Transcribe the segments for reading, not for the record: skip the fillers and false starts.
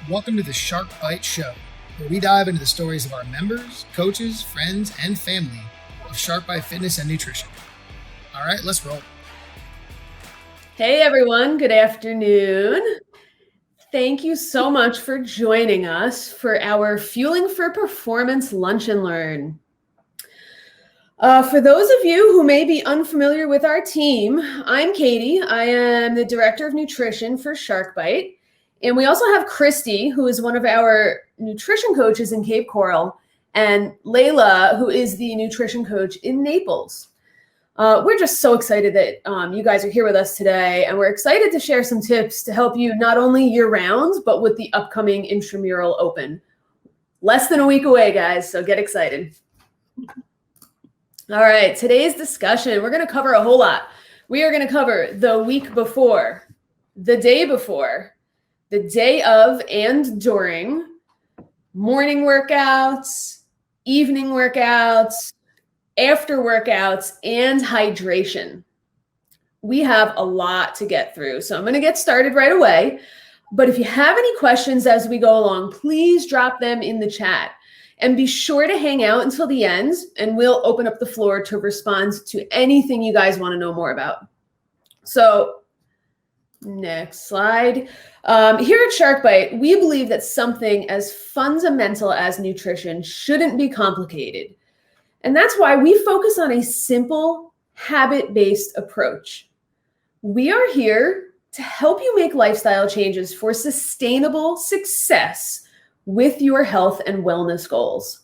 Welcome to the Shark Bite Show, where we dive into the stories of our members, coaches, friends, and family of Shark Bite Fitness and Nutrition. All right, let's roll. Hey everyone, good afternoon. Thank you so much for joining us for our Fueling for Performance Lunch and Learn. For those of you who may be unfamiliar with our team, I'm Katie. I am the Director of Nutrition for Shark Bite. And we also have Kristy, who is one of our nutrition coaches in Cape Coral, and Leila, who is the nutrition coach in Naples. We're just so excited that you guys are here with us today, and we're excited to share some tips to help you not only year-round, but with the upcoming Intramural Open. Less than a week away, guys, so get excited. All right, today's discussion, we're going to cover a whole lot. We are going to cover the week before, the day before, the day of and during, morning workouts, evening workouts, after workouts, and hydration. We have a lot to get through, so I'm going to get started right away. But if you have any questions as we go along, please drop them in the chat. And be sure to hang out until the end, and we'll open up the floor to respond to anything you guys want to know more about. So, next slide. Here at Shark Bite, we believe that something as fundamental as nutrition shouldn't be complicated. And that's why we focus on a simple, habit-based approach. We are here to help you make lifestyle changes for sustainable success with your health and wellness goals.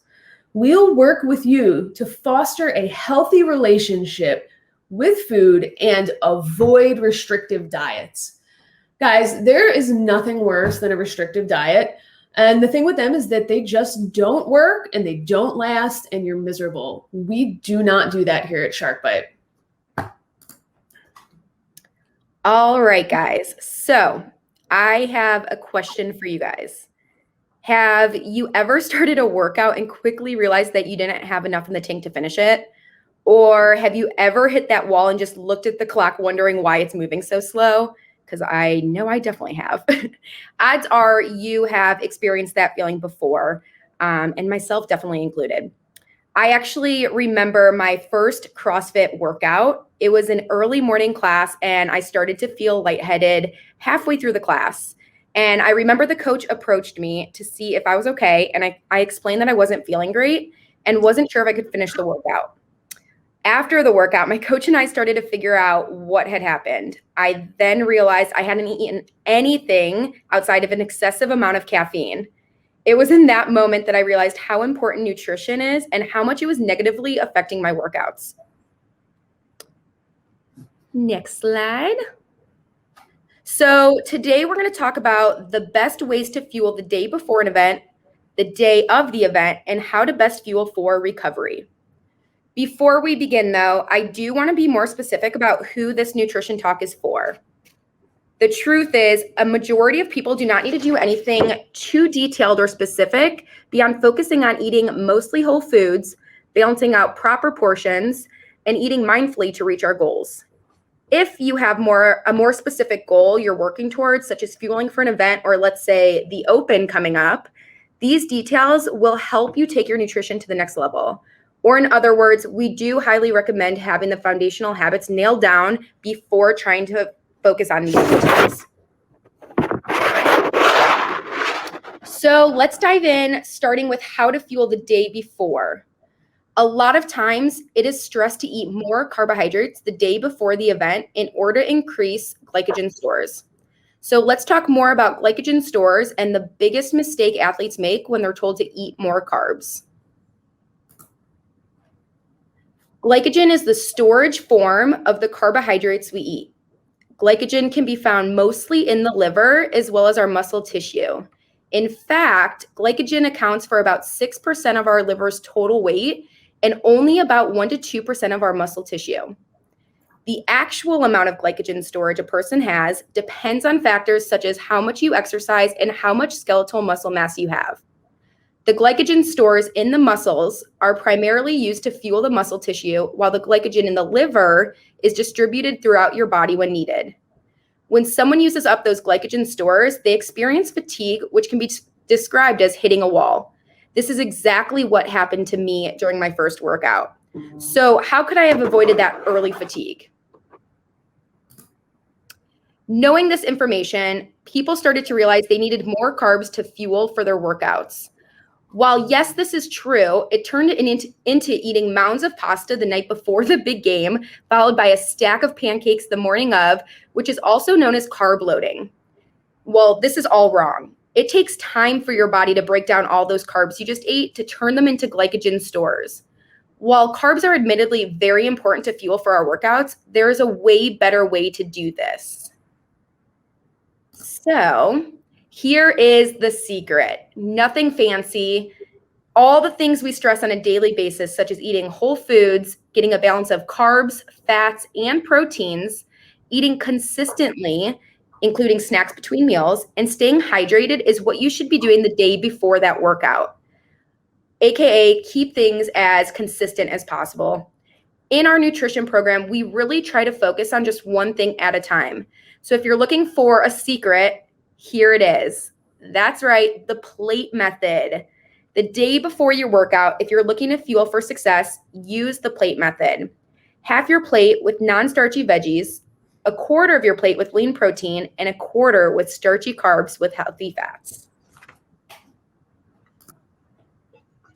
We'll work with you to foster a healthy relationship with food and avoid restrictive diets. Guys, there is nothing worse than a restrictive diet. And the thing with them is that they just don't work and they don't last and you're miserable. We do not do that here at Shark Bite. All right, guys. So I have a question for you guys. Have you ever started a workout and quickly realized that you didn't have enough in the tank to finish it? Or have you ever hit that wall and just looked at the clock wondering why it's moving so slow? Because I know I definitely have. Odds are you have experienced that feeling before, and myself definitely included. I actually remember my first CrossFit workout. It was an early morning class, and I started to feel lightheaded halfway through the class. And I remember the coach approached me to see if I was okay. And I explained that I wasn't feeling great and wasn't sure if I could finish the workout. After the workout, my coach and I started to figure out what had happened. I then realized I hadn't eaten anything outside of an excessive amount of caffeine. It was in that moment that I realized how important nutrition is and how much it was negatively affecting my workouts. Next slide. So today we're going to talk about the best ways to fuel the day before an event, the day of the event, and how to best fuel for recovery. Before we begin, though, I do want to be more specific about who this nutrition talk is for. The truth is, a majority of people do not need to do anything too detailed or specific beyond focusing on eating mostly whole foods, balancing out proper portions, and eating mindfully to reach our goals. If you have a more specific goal you're working towards, such as fueling for an event, or let's say the Open coming up, these details will help you take your nutrition to the next level. Or in other words, we do highly recommend having the foundational habits nailed down before trying to focus on these details. So let's dive in, starting with how to fuel the day before. A lot of times it is stressed to eat more carbohydrates the day before the event in order to increase glycogen stores. So let's talk more about glycogen stores and the biggest mistake athletes make when they're told to eat more carbs. Glycogen is the storage form of the carbohydrates we eat. Glycogen can be found mostly in the liver as well as our muscle tissue. In fact, glycogen accounts for about 6% of our liver's total weight and only about 1 to 2% of our muscle tissue. The actual amount of glycogen storage a person has depends on factors such as how much you exercise and how much skeletal muscle mass you have. The glycogen stores in the muscles are primarily used to fuel the muscle tissue, while the glycogen in the liver is distributed throughout your body when needed. When someone uses up those glycogen stores, they experience fatigue, which can be described as hitting a wall. This is exactly what happened to me during my first workout. So how could I have avoided that early fatigue? Knowing this information, people started to realize they needed more carbs to fuel for their workouts. While yes, this is true, it turned into eating mounds of pasta the night before the big game, followed by a stack of pancakes the morning of, which is also known as carb loading. Well, this is all wrong. It takes time for your body to break down all those carbs you just ate to turn them into glycogen stores. While carbs are admittedly very important to fuel for our workouts, there is a way better way to do this. So here is the secret. Nothing fancy. All the things we stress on a daily basis, such as eating whole foods, getting a balance of carbs, fats, and proteins, eating consistently, including snacks between meals, and staying hydrated is what you should be doing the day before that workout. AKA keep things as consistent as possible. In our nutrition program, we really try to focus on just one thing at a time. So if you're looking for a secret, here it is. That's right, the plate method. The day before your workout, if you're looking to fuel for success, use the plate method. Half your plate with non-starchy veggies, a quarter of your plate with lean protein, and a quarter with starchy carbs with healthy fats.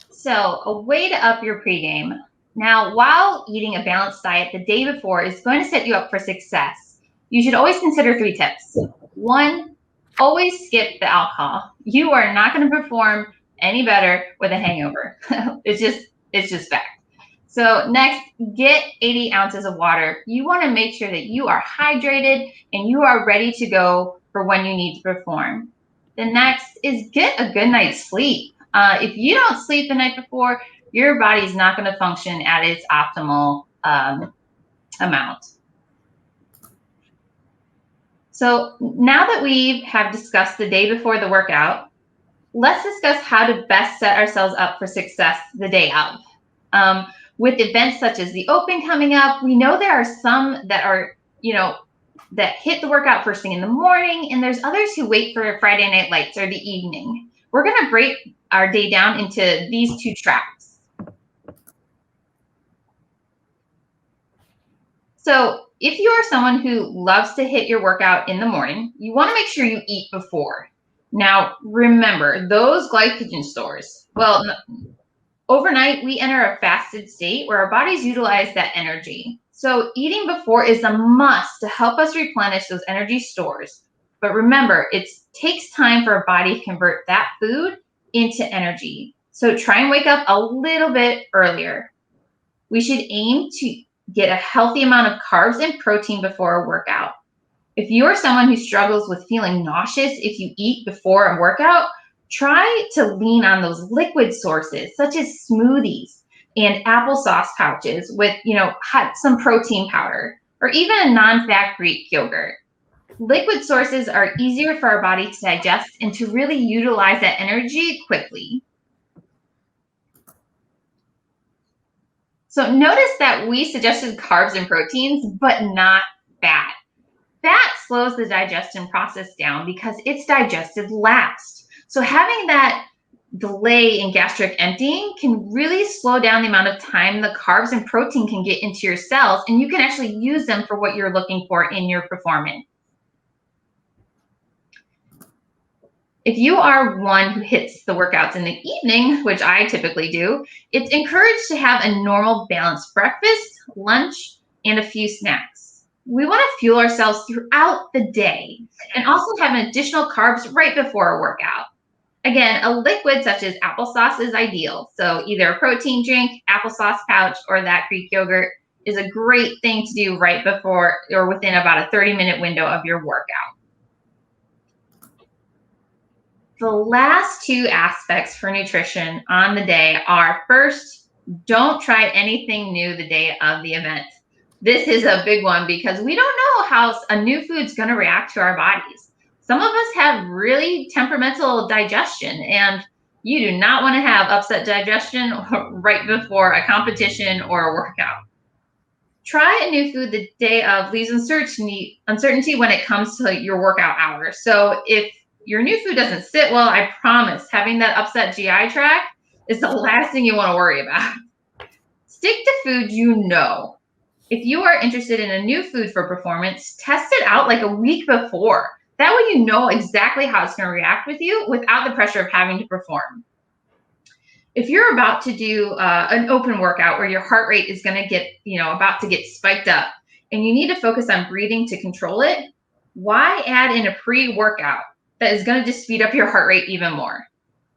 So a way to up your pregame. Now, while eating a balanced diet the day before is going to set you up for success, you should always consider 3 tips. 1, always skip the alcohol. You are not going to perform any better with a hangover. It's just fact. So next, get 80 ounces of water. You want to make sure that you are hydrated and you are ready to go for when you need to perform. The next is get a good night's sleep. If you don't sleep the night before, your body is not going to function at its optimal amount. So now that we have discussed the day before the workout, let's discuss how to best set ourselves up for success the day of. With events such as the Open coming up, we know there are some that are, that hit the workout first thing in the morning, and there's others who wait for Friday Night Lights or the evening. We're going to break our day down into these 2 tracks. So if you are someone who loves to hit your workout in the morning, you want to make sure you eat before. Now, remember, those glycogen stores, well, overnight, we enter a fasted state where our bodies utilize that energy. So eating before is a must to help us replenish those energy stores. But remember, it takes time for our body to convert that food into energy. So try and wake up a little bit earlier. We should aim to get a healthy amount of carbs and protein before a workout. If you are someone who struggles with feeling nauseous if you eat before a workout, try to lean on those liquid sources such as smoothies and applesauce pouches with, some protein powder or even a non-fat Greek yogurt. Liquid sources are easier for our body to digest and to really utilize that energy quickly. So notice that we suggested carbs and proteins, but not fat. Fat slows the digestion process down because it's digested last. So having that delay in gastric emptying can really slow down the amount of time the carbs and protein can get into your cells, and you can actually use them for what you're looking for in your performance. If you are one who hits the workouts in the evening, which I typically do, it's encouraged to have a normal balanced breakfast, lunch, and a few snacks. We want to fuel ourselves throughout the day and also have additional carbs right before a workout. Again, a liquid such as applesauce is ideal. So either a protein drink, applesauce pouch, or that Greek yogurt is a great thing to do right before or within about a 30-minute window of your workout. The last 2 aspects for nutrition on the day are, first, don't try anything new the day of the event. This is a big one because we don't know how a new food's going to react to our bodies. Some of us have really temperamental digestion, and you do not want to have upset digestion right before a competition or a workout. Try a new food the day of leaves uncertainty when it comes to your workout hours. So if your new food doesn't sit well, I promise having that upset GI tract is the last thing you want to worry about. Stick to food you know. If you are interested in a new food for performance, test it out like a week before. That way you know exactly how it's going to react with you without the pressure of having to perform. If you're about to do an open workout where your heart rate is going to get, about to get spiked up and you need to focus on breathing to control it, why add in a pre-workout that is going to just speed up your heart rate even more?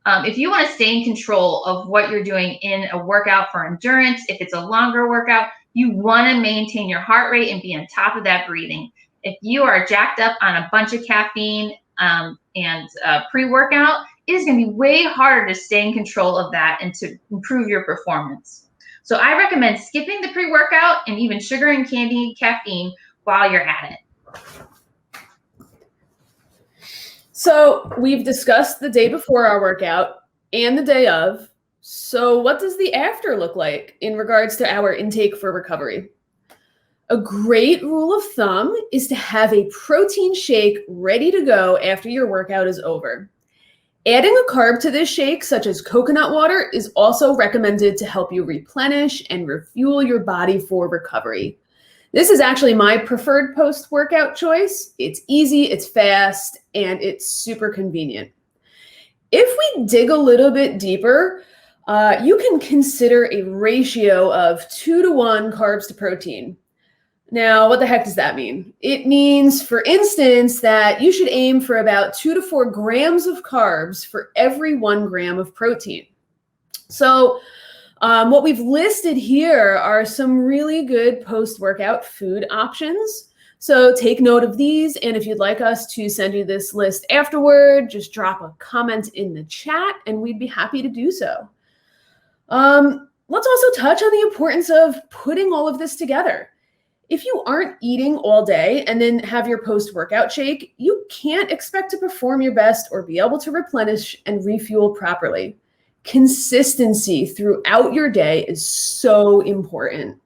If you want to stay in control of what you're doing in a workout for endurance, if it's a longer workout, you want to maintain your heart rate and be on top of that breathing. If you are jacked up on a bunch of caffeine and pre-workout, it is going to be way harder to stay in control of that and to improve your performance. So I recommend skipping the pre-workout and even sugar and candy, caffeine while you're at it. So we've discussed the day before our workout and the day of. So what does the after look like in regards to our intake for recovery? A great rule of thumb is to have a protein shake ready to go after your workout is over. Adding a carb to this shake, such as coconut water, is also recommended to help you replenish and refuel your body for recovery. This is actually my preferred post-workout choice. It's easy, it's fast, and it's super convenient. If we dig a little bit deeper, you can consider a ratio of 2-to-1 carbs to protein. Now, what the heck does that mean? It means, for instance, that you should aim for about 2 to 4 grams of carbs for every 1 gram of protein. So what we've listed here are some really good post-workout food options. So take note of these. And if you'd like us to send you this list afterward, just drop a comment in the chat and we'd be happy to do so. Let's also touch on the importance of putting all of this together. If you aren't eating all day and then have your post-workout shake, you can't expect to perform your best or be able to replenish and refuel properly. Consistency throughout your day is so important.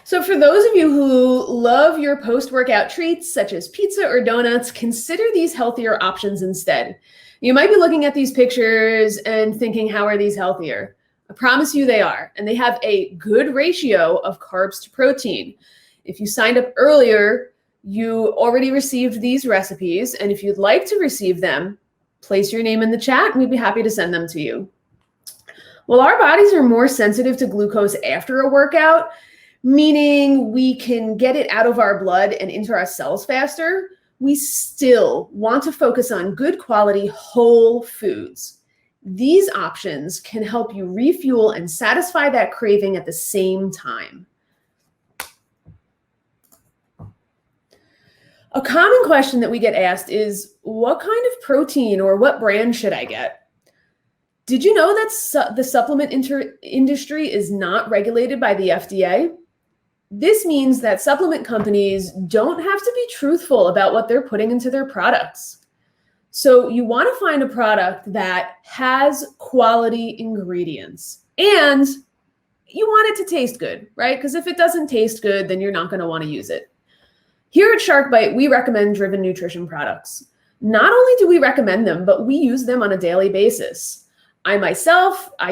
So for those of you who love your post-workout treats, such as pizza or donuts, consider these healthier options instead. You might be looking at these pictures and thinking, how are these healthier? I promise you they are, and they have a good ratio of carbs to protein. If you signed up earlier, you already received these recipes, and if you'd like to receive them, place your name in the chat, and we'd be happy to send them to you. Well, our bodies are more sensitive to glucose after a workout, meaning we can get it out of our blood and into our cells faster. We still want to focus on good quality whole foods. These options can help you refuel and satisfy that craving at the same time. A common question that we get asked is, what kind of protein or what brand should I get? Did you know that the supplement industry is not regulated by the FDA? This means that supplement companies don't have to be truthful about what they're putting into their products. So you want to find a product that has quality ingredients and you want it to taste good, right? Because if it doesn't taste good, then you're not going to want to use it. Here at SharkBite, we recommend Driven Nutrition products. Not only do we recommend them, but we use them on a daily basis. I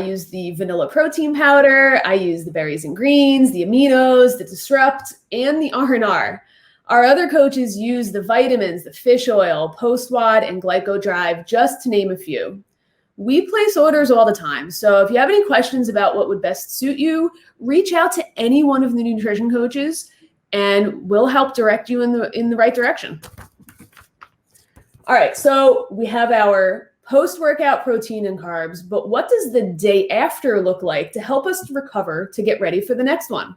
use the vanilla protein powder. I use the berries and greens, the aminos, the disrupt, and the R&R. Our other coaches use the vitamins, the fish oil, post-WOD, and glycodrive, just to name a few. We place orders all the time, so if you have any questions about what would best suit you, reach out to any one of the nutrition coaches, and we'll help direct you in the right direction. All right, so we have our post-workout protein and carbs, but what does the day after look like to help us recover to get ready for the next one?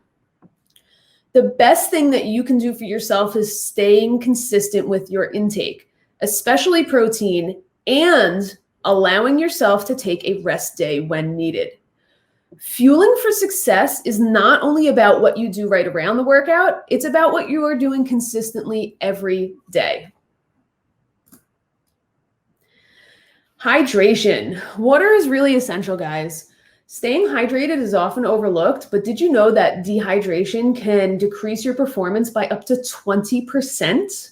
The best thing that you can do for yourself is staying consistent with your intake, especially protein, and allowing yourself to take a rest day when needed. Fueling for success is not only about what you do right around the workout, it's about what you are doing consistently every day. Hydration. Water is really essential, guys. Staying hydrated is often overlooked, but did you know that dehydration can decrease your performance by up to 20%?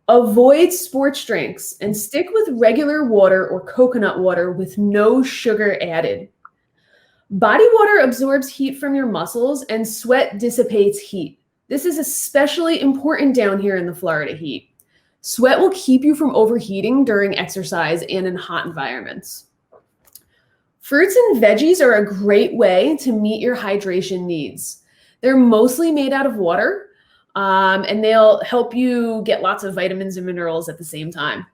Avoid sports drinks and stick with regular water or coconut water with no sugar added. Body water absorbs heat from your muscles and sweat dissipates heat. This is especially important down here in the Florida heat. Sweat will keep you from overheating during exercise and in hot environments. Fruits and veggies are a great way to meet your hydration needs. They're mostly made out of water, and they'll help you get lots of vitamins and minerals at the same time.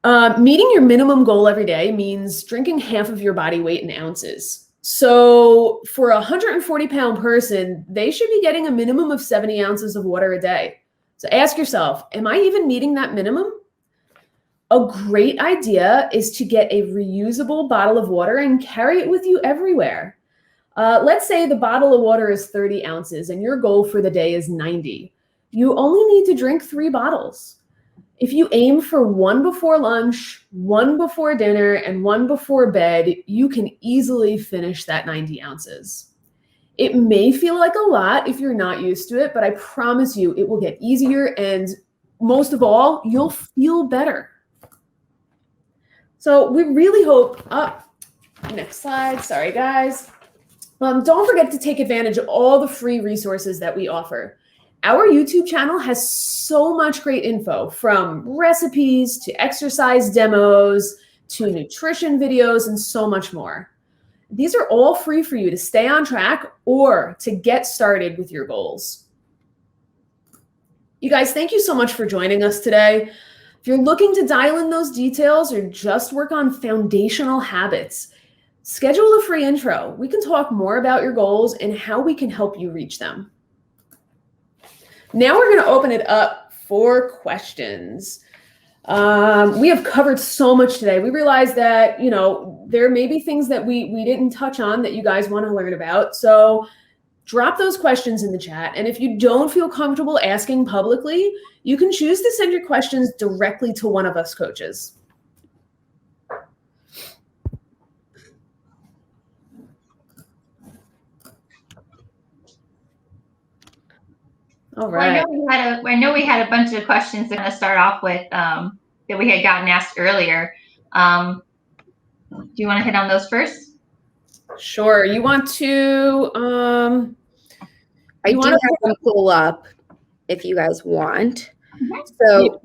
Meeting your minimum goal every day means drinking half of your body weight in ounces. So for a 140-pound person, they should be getting a minimum of 70 ounces of water a day. So ask yourself, am I even meeting that minimum? A great idea is to get a reusable bottle of water and carry it with you everywhere. Let's say the bottle of water is 30 ounces and your goal for the day is 90. You only need to drink 3 bottles. If you aim for 1 before lunch, 1 before dinner, and 1 before bed, you can easily finish that 90 ounces. It may feel like a lot if you're not used to it, but I promise you it will get easier, and most of all, you'll feel better. So we really hope, next slide, sorry guys. Don't forget to take advantage of all the free resources that we offer. Our YouTube channel has so much great info, from recipes to exercise demos to nutrition videos and so much more. These are all free for you to stay on track or to get started with your goals. You guys, thank you so much for joining us today. If you're looking to dial in those details or just work on foundational habits, schedule a free intro. We can talk more about your goals and how we can help you reach them. Now we're going to open it up for questions. We have covered so much today. We realized that, there may be things that we didn't touch on that you guys want to learn about. So drop those questions in the chat. And if you don't feel comfortable asking publicly, you can choose to send your questions directly to one of us coaches. All right. Well, I know we had a bunch of questions to kind of start off with that we had gotten asked earlier. Do you want to hit on those first? Sure. You want to? I do have them pull up if you guys want. So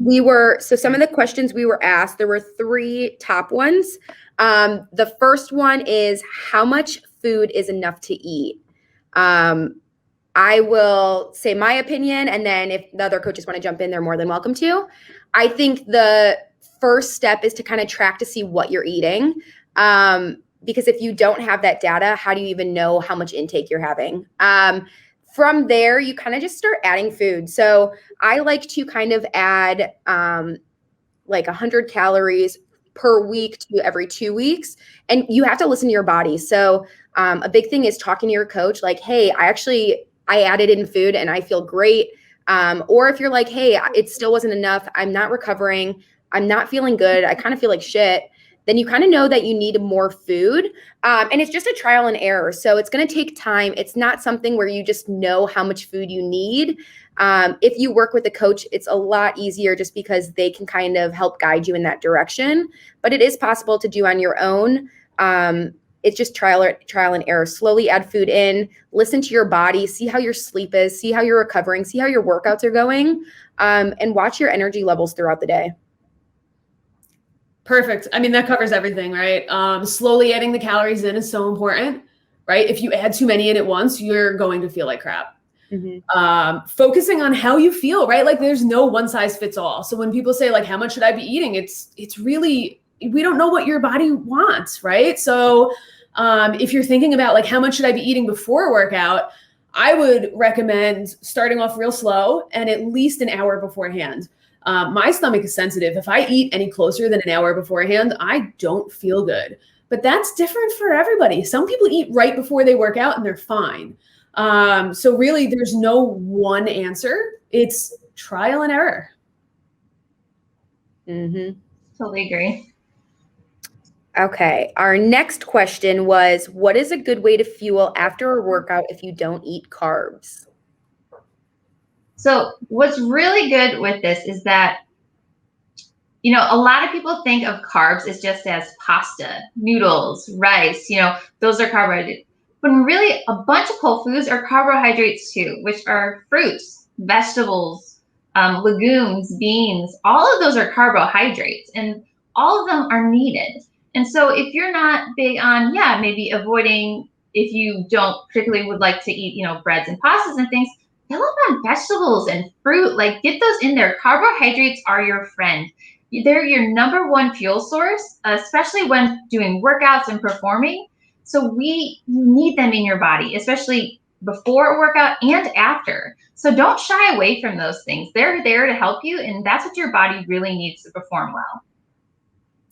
some of the questions we were asked, there were 3 top ones. The first one is, how much food is enough to eat? I will say my opinion, and then if the other coaches want to jump in, they're more than welcome to. I think the first step is to kind of track to see what you're eating. Because if you don't have that data, how do you even know how much intake you're having? From there, you kind of just start adding food. So I like to kind of add like 100 calories per week to every 2 weeks. And you have to listen to your body. So a big thing is talking to your coach, like, hey, I added in food and I feel great. Or if you're like, hey, it still wasn't enough, I'm not recovering, I'm not feeling good, I kind of feel like shit, then you kind of know that you need more food. And it's just a trial and error. So it's going to take time. It's not something where you just know how much food you need. If you work with a coach, it's a lot easier just because they can kind of help guide you in that direction. But it is possible to do on your own. It's just trial and error. Slowly add food in, listen to your body, see how your sleep is, see how you're recovering, see how your workouts are going, and watch your energy levels throughout the day. Perfect. I mean, that covers everything, right? Slowly adding the calories in is so important, right? If you add too many in at once, you're going to feel like crap. Mm-hmm. Focusing on how you feel, right? Like there's no one size fits all. So when people say like, how much should I be eating? It's really, we don't know what your body wants, right? So if you're thinking about like, how much should I be eating before a workout? I would recommend starting off real slow and at least an hour beforehand. My stomach is sensitive. If I eat any closer than an hour beforehand, I don't feel good. But that's different for everybody. Some people eat right before they work out and they're fine. So really, there's no one answer. It's trial and error. Mm-hmm. Totally agree. Okay. Our next question was, what is a good way to fuel after a workout if you don't eat carbs? So what's really good with this is that, a lot of people think of carbs as just as pasta, noodles, rice, those are carbohydrates. But really, a bunch of whole foods are carbohydrates too, which are fruits, vegetables, legumes, beans. All of those are carbohydrates, and all of them are needed. And so if you're not big on, maybe avoiding, if you don't particularly would like to eat, breads and pastas and things, fill up on vegetables and fruit. Like, get those in there. Carbohydrates are your friend. They're your number one fuel source, especially when doing workouts and performing. So you need them in your body, especially before a workout and after. So don't shy away from those things. They're there to help you, and that's what your body really needs to perform well.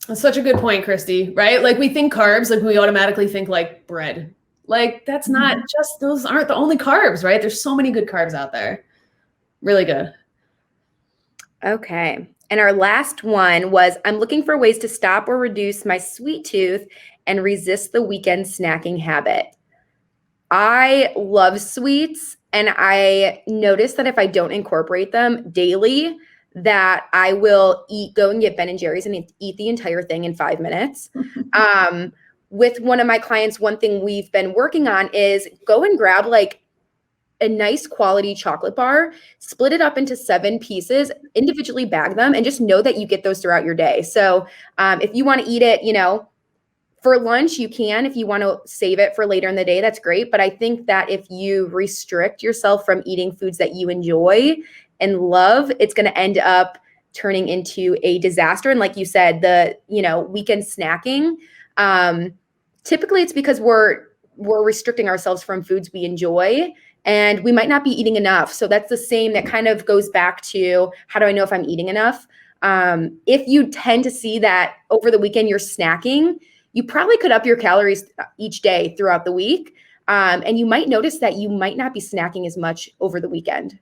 That's such a good point, Kristy, right? Like, we think carbs, like we automatically think like bread. Like, that's not just, those aren't the only carbs, right? There's so many good carbs out there. Really good. Okay. And our last one was, I'm looking for ways to stop or reduce my sweet tooth and resist the weekend snacking habit. I love sweets, and I notice that if I don't incorporate them daily, that I will go and get Ben and Jerry's and eat the entire thing in 5 minutes. With one of my clients, one thing we've been working on is go and grab like a nice quality chocolate bar, split it up into 7 pieces, individually bag them, and just know that you get those throughout your day. So if you want to eat it, for lunch, you can. If you want to save it for later in the day, that's great. But I think that if you restrict yourself from eating foods that you enjoy and love, it's going to end up turning into a disaster. And like you said, the weekend snacking, typically it's because we're restricting ourselves from foods we enjoy, and we might not be eating enough. So that's the same, that kind of goes back to, how do I know if I'm eating enough? If you tend to see that over the weekend you're snacking, you probably could up your calories each day throughout the week. And you might notice that you might not be snacking as much over the weekend.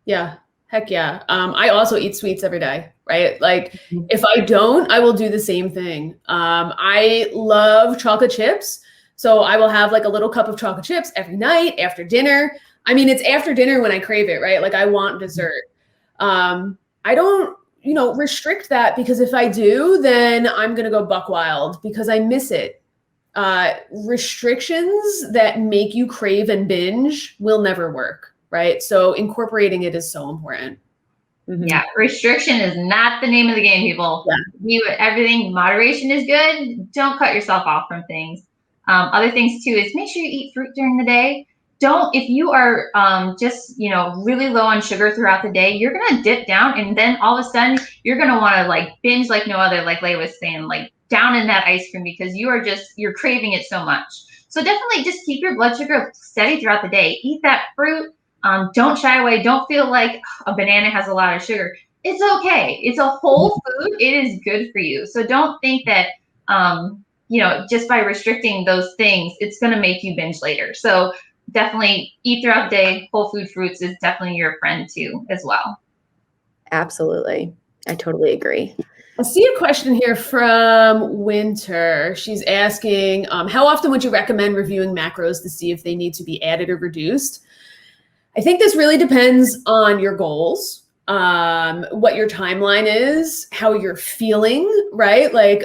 Yeah. Heck yeah. I also eat sweets every day, right? Like, if I don't, I will do the same thing. I love chocolate chips. So I will have like a little cup of chocolate chips every night after dinner. I mean, it's after dinner when I crave it, right? Like, I want dessert. I don't, restrict that, because if I do, then I'm going to go buck wild because I miss it. Restrictions that make you crave and binge will never work, right? So incorporating it is so important. Mm-hmm. Yeah, restriction is not the name of the game, people. Everything, moderation is good. Don't cut yourself off from things. Other things too is make sure you eat fruit during the day. If you are just really low on sugar throughout the day, you're gonna dip down, and then all of a sudden you're gonna want to like binge like no other, like Leila was saying, like down in that ice cream, because you're craving it so much. So definitely just keep your blood sugar steady throughout the day. Eat that fruit. Don't shy away. Don't feel like a banana has a lot of sugar. It's okay. It's a whole food. It is good for you. So don't think that just by restricting those things, it's gonna make you binge later. So definitely eat throughout the day. Whole food fruits is definitely your friend too, as well. Absolutely. I totally agree. I see a question here from Winter. She's asking, how often would you recommend reviewing macros to see if they need to be added or reduced? I think this really depends on your goals, what your timeline is, how you're feeling, right? Like,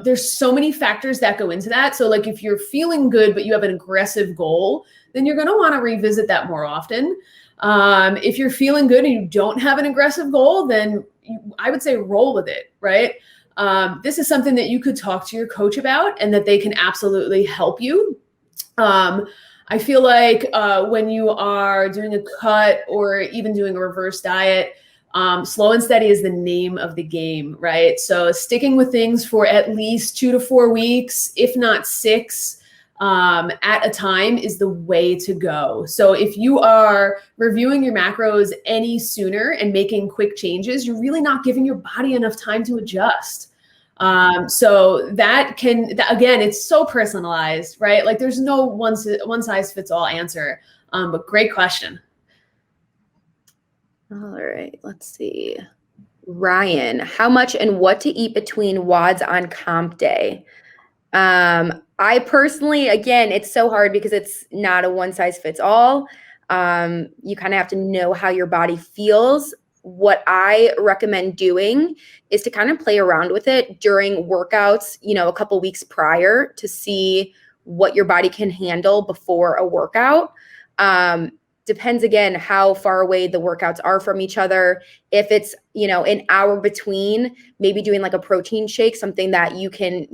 there's so many factors that go into that. So like, if you're feeling good, but you have an aggressive goal, then you're going to want to revisit that more often. If you're feeling good and you don't have an aggressive goal, then I would say roll with it, right? This is something that you could talk to your coach about, and that they can absolutely help you. I feel like when you are doing a cut or even doing a reverse diet, slow and steady is the name of the game, right? So sticking with things for at least 2 to 4 weeks, if not 6, at a time is the way to go. So if you are reviewing your macros any sooner and making quick changes, you're really not giving your body enough time to adjust. So again, it's so personalized, right? Like, there's no one size fits all answer. But great question. All right, let's see. Ryan, how much and what to eat between WODs on comp day? I personally, again, it's so hard because it's not a one size fits all. You kind of have to know how your body feels. What I recommend doing is to kind of play around with it during workouts, a couple weeks prior to see what your body can handle before a workout. Depends again how far away the workouts are from each other. If it's, an hour between, maybe doing like a protein shake, something that you can,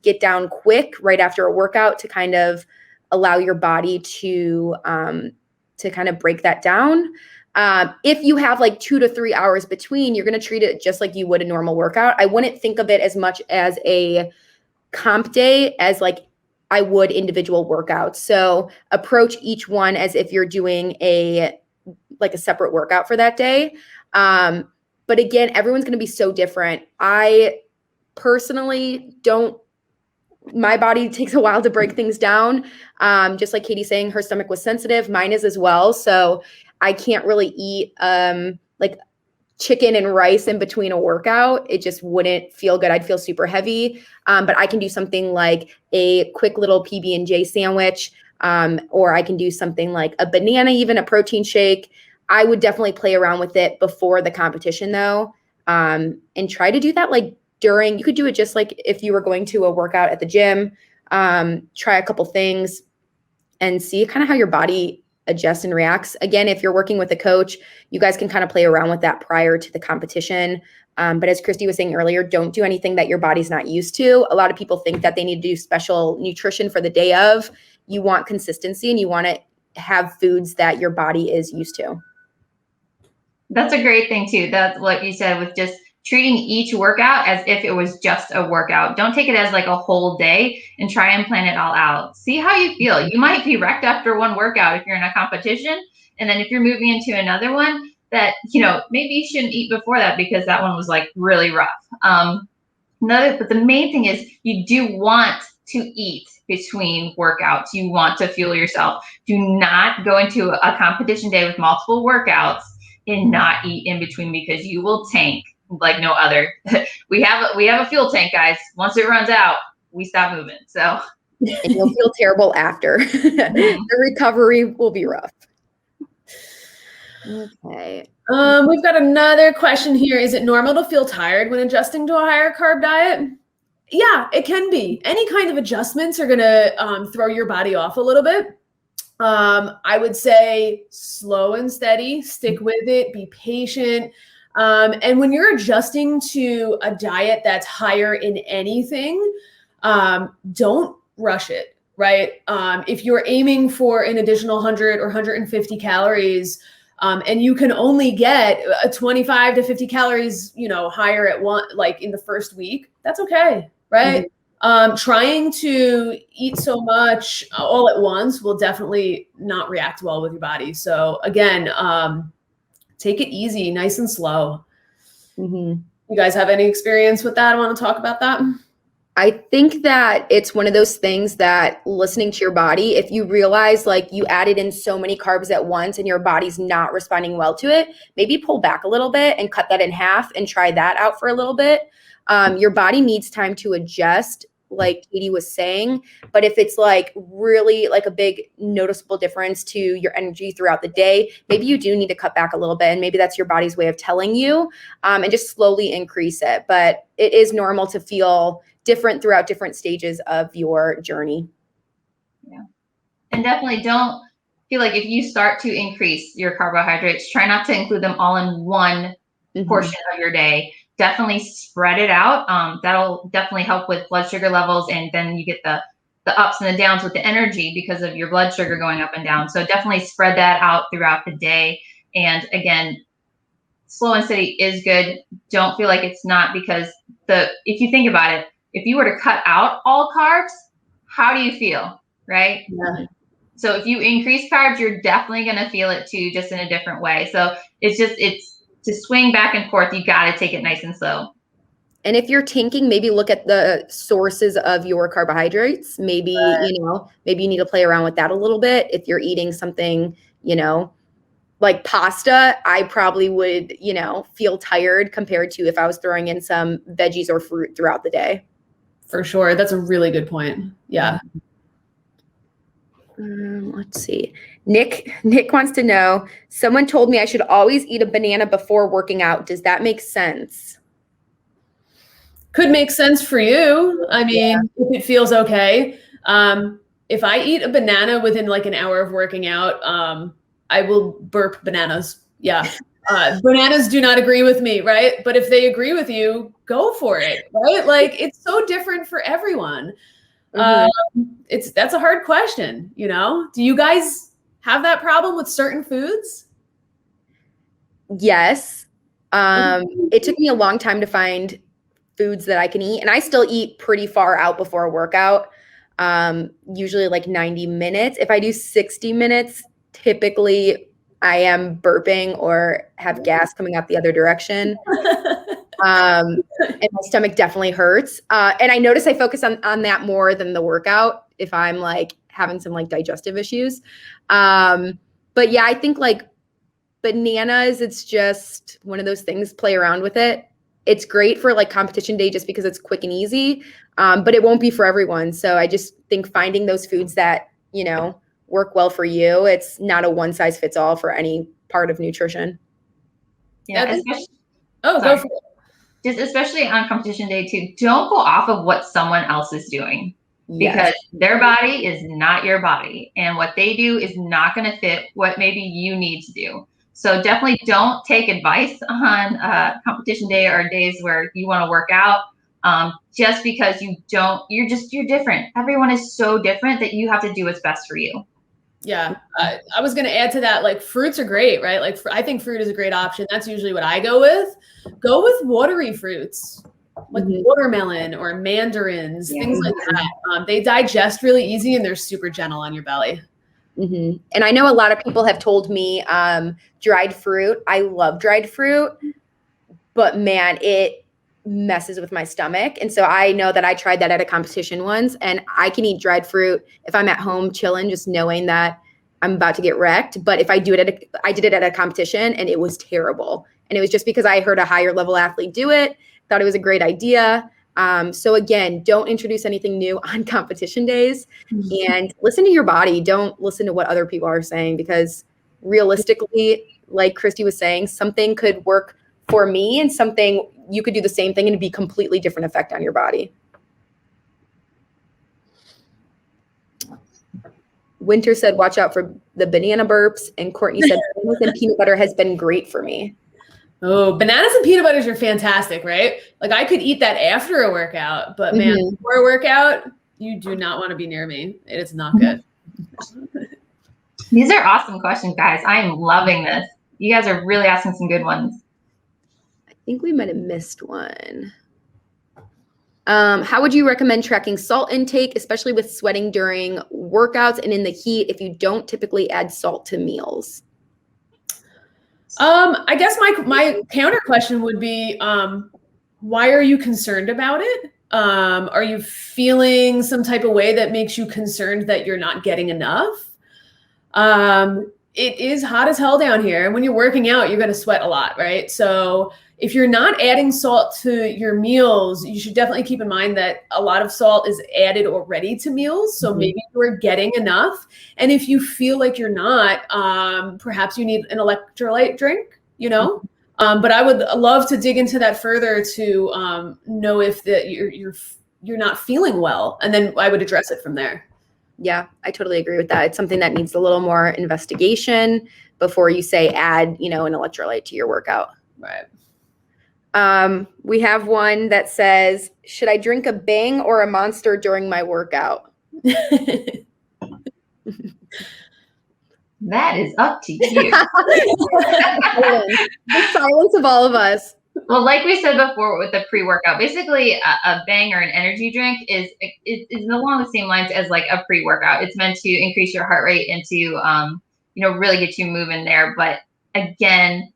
get down quick right after a workout to kind of allow your body to kind of break that down. If you have like 2 to 3 hours between, you're going to treat it just like you would a normal workout. I wouldn't think of it as much as a comp day as like I would individual workouts. So approach each one as if you're doing a separate workout for that day. But again, everyone's going to be so different. I personally my body takes a while to break things down. Just like Katie's saying, her stomach was sensitive. Mine is as well. So I can't really eat like chicken and rice in between a workout. It just wouldn't feel good. I'd feel super heavy. But I can do something like a quick little PB&J sandwich, or I can do something like a banana, even a protein shake. I would definitely play around with it before the competition though, and try to do that like you could do it just like if you were going to a workout at the gym. Try a couple things and see kind of how your body adjusts and reacts. Again, if you're working with a coach, you guys can kind of play around with that prior to the competition. But as Kristy was saying earlier, don't do anything that your body's not used to. A lot of people think that they need to do special nutrition for the day of. You want consistency and you want to have foods that your body is used to. That's a great thing too. That's what you said with just treating each workout as if it was just a workout. Don't take it as like a whole day and try and plan it all out. See how you feel. You might be wrecked after one workout if you're in a competition. And then if you're moving into another one that, maybe you shouldn't eat before that because that one was like really rough. But the main thing is you do want to eat between workouts. You want to fuel yourself. Do not go into a competition day with multiple workouts and not eat in between because you will tank like no other. We have a fuel tank, guys. Once it runs out, we stop moving. So and you'll feel terrible after. The recovery will be rough. Okay. We've got another question here. Is it normal to feel tired when adjusting to a higher carb diet? Yeah, it can be. Any kind of adjustments are going to throw your body off a little bit. I would say slow and steady, stick with it, be patient. And when you're adjusting to a diet that's higher in anything, don't rush it, right? If you're aiming for an additional 100 or 150 calories, and you can only get 25 to 50 calories, higher at one, like in the first week, that's okay, right? Mm-hmm. Trying to eat so much all at once will definitely not react well with your body. So again, take it easy, nice and slow. Mm-hmm. You guys have any experience with that? I want to talk about that. I think that it's one of those things that listening to your body, if you realize like you added in so many carbs at once and your body's not responding well to it, maybe pull back a little bit and cut that in half and try that out for a little bit. Your body needs time to adjust, like Katie was saying, but if it's like really like a big noticeable difference to your energy throughout the day, maybe you do need to cut back a little bit, and maybe that's your body's way of telling you, and just slowly increase it. But it is normal to feel different throughout different stages of your journey. Yeah. And definitely don't feel like if you start to increase your carbohydrates, try not to include them all in one portion of your day. Definitely spread it out. That'll definitely help with blood sugar levels. And then you get the ups and the downs with the energy because of your blood sugar going up and down. So definitely spread that out throughout the day. And again, slow and steady is good. Don't feel like it's not, because if you think about it, if you were to cut out all carbs, how do you feel, right? Yeah. So if you increase carbs, you're definitely going to feel it too, just in a different way. So it's to swing back and forth. You got to take it nice and slow. And if you're tanking, maybe look at the sources of your carbohydrates. Maybe, maybe you need to play around with that a little bit. If you're eating something, like pasta, I probably would, feel tired compared to if I was throwing in some veggies or fruit throughout the day. For sure. That's a really good point. Yeah. Let's see. Nick wants to know, someone told me I should always eat a banana before working out. Does that make sense? Could make sense for you. I mean, if it feels okay. If I eat a banana within like an hour of working out, I will burp bananas. Yeah. Bananas do not agree with me, right? But if they agree with you, go for it, right? Like it's so different for everyone. That's a hard question, Do you guys have that problem with certain foods? Yes. It took me a long time to find foods that I can eat, and I still eat pretty far out before a workout. Usually like 90 minutes. If I do 60 minutes, typically I am burping or have gas coming out the other direction. And my stomach definitely hurts. And I notice I focus on that more than the workout if I'm like having some like digestive issues. But yeah, I think like bananas, it's just one of those things, play around with it. It's great for like competition day just because it's quick and easy, but it won't be for everyone. So I just think finding those foods that, work well for you. It's not a one size fits all for any part of nutrition. Yeah, go for it. Just especially on competition day too, don't go off of what someone else is doing because their body is not your body, and what they do is not going to fit what maybe you need to do. So definitely don't take advice on competition day or days where you want to work out just because you're different. Everyone is so different that you have to do what's best for you. Yeah. I was going to add to that, like fruits are great, right? Like I think fruit is a great option. That's usually what I go with. Go with watery fruits, like watermelon or mandarins, things like that. They digest really easy and they're super gentle on your belly. And I know a lot of people have told me dried fruit. I love dried fruit, but man, it messes with my stomach. And so I know that I tried that at a competition once, and I can eat dried fruit if I'm at home chilling, just knowing that I'm about to get wrecked. But if I did it at a competition, and it was terrible. And it was just because I heard a higher level athlete do it, thought it was a great idea. So again, don't introduce anything new on competition days, and listen to your body. Don't listen to what other people are saying, because realistically, like Kristy was saying, something could work for me and something you could do the same thing and it'd be completely different effect on your body. Winter said, watch out for the banana burps. And Courtney said, bananas and peanut butter has been great for me. Oh, bananas and peanut butters are fantastic, right? Like I could eat that after a workout, but man, before a workout, you do not want to be near me. It is not good. These are awesome questions, guys. I am loving this. You guys are really asking some good ones. I think we might have missed one. How would you recommend tracking salt intake, especially with sweating during workouts and in the heat, if you don't typically add salt to meals? I guess my counter question would be, why are you concerned about it? Are you feeling some type of way that makes you concerned that you're not getting enough? It is hot as hell down here. And when you're working out, you're going to sweat a lot, right? So if you're not adding salt to your meals, you should definitely keep in mind that a lot of salt is added already to meals. So maybe you're getting enough. And if you feel like you're not, perhaps you need an electrolyte drink, but I would love to dig into that further to know if that you're not feeling well. And then I would address it from there. Yeah, I totally agree with that. It's something that needs a little more investigation before you say add, an electrolyte to your workout. Right. We have one that says, should I drink a Bang or a Monster during my workout? That is up to you. The silence of all of us. Well, like we said before with the pre-workout, basically a Bang or an energy drink is along the same lines as like a pre-workout. It's meant to increase your heart rate and to, really get you moving there. But again,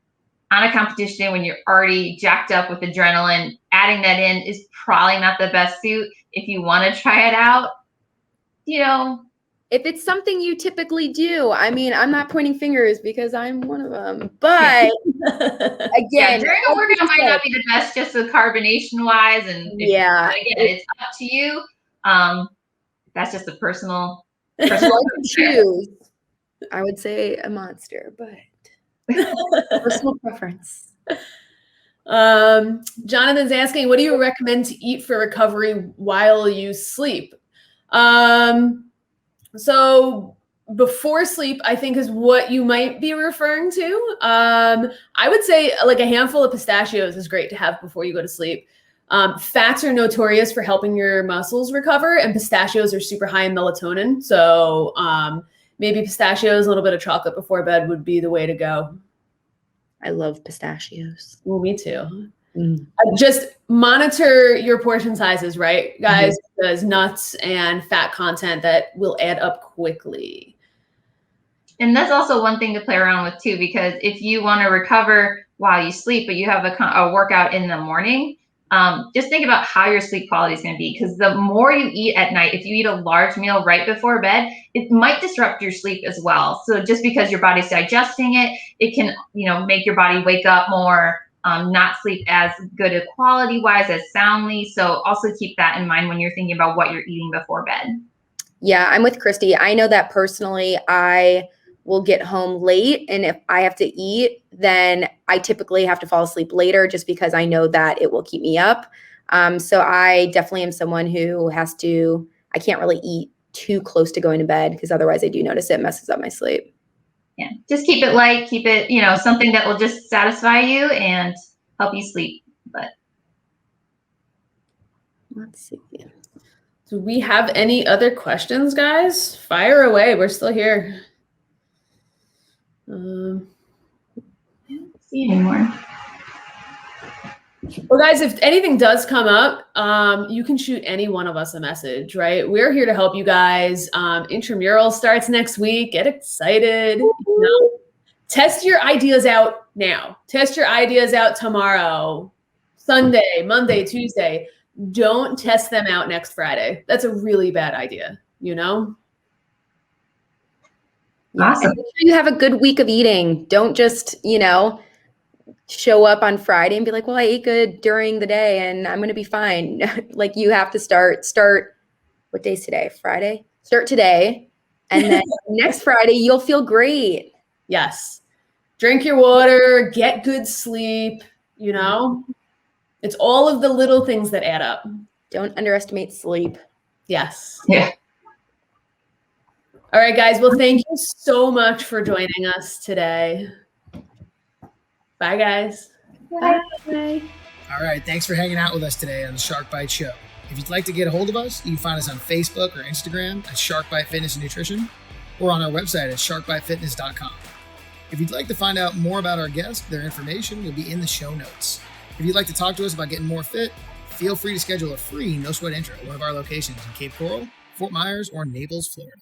on a competition day when you're already jacked up with adrenaline, adding that in is probably not the best suit. If you want to try it out, if it's something you typically do, I mean, I'm not pointing fingers because I'm one of them, but again, during a workout might not be the best just with carbonation wise. And again, it's up to you. That's just a personal choose. I would say a monster, but personal preference. Jonathan's asking, what do you recommend to eat for recovery while you sleep? So before sleep, I think is what you might be referring to. I would say like a handful of pistachios is great to have before you go to sleep. Fats are notorious for helping your muscles recover, and pistachios are super high in melatonin. So maybe pistachios, a little bit of chocolate before bed would be the way to go. I love pistachios. Well, me too. Just monitor your portion sizes, right, guys? Because nuts and fat content that will add up quickly. And that's also one thing to play around with too, because if you want to recover while you sleep, but you have a workout in the morning, just think about how your sleep quality is going to be. Because the more you eat at night, if you eat a large meal right before bed, it might disrupt your sleep as well. So just because your body's digesting it, it can, make your body wake up more, not sleep as good a quality wise as soundly. So also keep that in mind when you're thinking about what you're eating before bed. Yeah, I'm with Kristy. I know that personally, I will get home late, and if I have to eat, then I typically have to fall asleep later just because I know that it will keep me up. So I definitely am someone who I can't really eat too close to going to bed because otherwise I do notice it messes up my sleep. Yeah, just keep it light, keep it, something that will just satisfy you and help you sleep. But let's see. Do we have any other questions, guys? Fire away. We're still here. I don't see anymore. Well, guys, if anything does come up, you can shoot any one of us a message, right? We're here to help you guys. Intramural starts next week. Get excited. Test your ideas out now. Test your ideas out tomorrow, Sunday, Monday, Tuesday. Don't test them out next Friday. That's a really bad idea, Awesome. Make sure you have a good week of eating. Don't just, show up on Friday and be like, well, I ate good during the day and I'm going to be fine. Like you have to start, what day's today? Friday? Start today. And then next Friday, you'll feel great. Yes. Drink your water, get good sleep, It's all of the little things that add up. Don't underestimate sleep. Yes. Yeah. All right, guys. Well, thank you so much for joining us today. Bye, guys. Bye. All right. Thanks for hanging out with us today on the Shark Bite Show. If you'd like to get a hold of us, you can find us on Facebook or Instagram at Shark Bite Fitness and Nutrition, or on our website at sharkbitefitness.com. If you'd like to find out more about our guests, their information will be in the show notes. If you'd like to talk to us about getting more fit, feel free to schedule a free no sweat intro at one of our locations in Cape Coral, Fort Myers, or Naples, Florida.